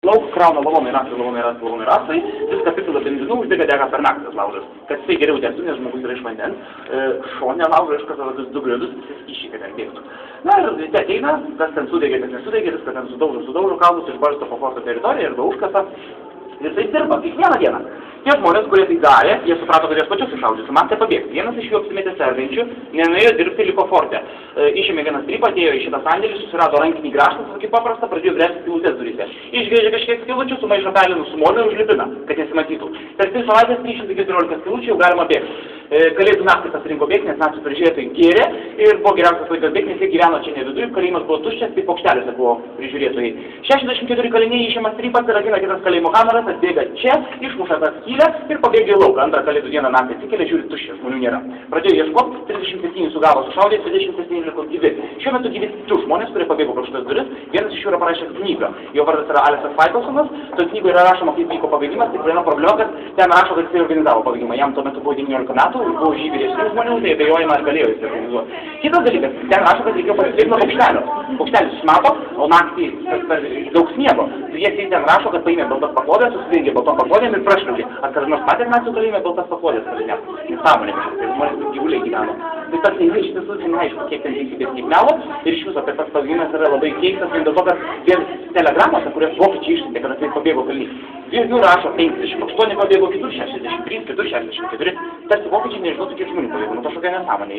Lauk krauna lavonai rasai, viską apipila benzinu, uždega dega per naktį tas laužas. Kad jisai geriau degtų, nes žmogus yra iš vandens, šone laužo iš karto tokius 2 gradius, skysčiai, kad ten bėgtų. Na ir ryte ateina, kas ten sudegė, kas nesudegė, viską ten sudaužo kalnus, išbarsto po forto teritoriją ir užkasa. Ir tai dirba kiekvieną dieną. Tie žmonės, kurie tai darė, jie suprato, kad jas pačius iššaudžius, man tai pabėgti. Vienas iš jų apsimetė sergančių, nenuėjo dirbti, liko forte. Išėmė vieną strypą, atėjo į šitą sandėlį, susirado rankinį grąžtą, tokį paprastą, pradėjo gręsti skylutes duryse. Išgrėžė kažkiek skylučių, sumaišo pelinų su moliu ir užlipina, kad nesimatytų. Per 3 savaitės 314 skylučių jau galima bėgti. Kalėdų naktį pasirinko bėgti, nes nacių prižiūrėtojai gėrė ir buvo geriausias laikas bėgti, nes jie gyveno čia ne viduje, kalėjimas buvo tuščias, tai paukšteliuose buvo prižiūrėtojai. 64 kaliniai išėma strypas ir ateina kitas kalėjimo kameras, atbėga čia, išmuša tą skylę ir pabėgė į lauką. Antrą kalėdų dieną naktį atsikelia, žiūri tuščias, žmonių nėra. Pradėjo ieškoti, 37 sugavo sušaudė, 27 liko gyvi. Šiuo metu gyvi 2 žmonės, kurie pabėgo pro šitas duris. Vienas iš jų yra parašęs knygą. Jo vardas yra Aleksas Faitelsonas. Toje knygoje yra rašoma, kaip vyko pabėgimas, tik viena problema, kad ten rašo, kad jisai organizavo pabėgimą. Jam tuo metu buvo 19 metų, buvo žymiai vyresnių žmonių, tai abejojama ar galėjo jis organizuoti. Kitas dalykas, ten rašo, kad reikėjo pasislėpti nuo paukštelio. Paukštelis išmato, o naktį per daug sniego. Jie ten rašo, kad paėmė baltas paklodės, susidengė baltom paklodėm ir prašliukė. Ar kada nors matė nacių kalėjime baltas paklodės kalėjime? Nesąmonė kažkaip, tai žmonės kaip gyvuliai gyveno. Tai tas iš tiesų neaišku, kiek ten teisybės kiek melo ir iš viso apie tas pabėgimas yra labai keistas, vien dėl to, kad vien telegramose, kurias vokiečiai išsiuntė, kad tai pabėgo kalnys. Jų rašo 58 pabėgo, kitur 63, kitur 64. Tarsi vokiečiai nežinotų, kiek žmonių pabėgo, nu kažkokia nesąmonė.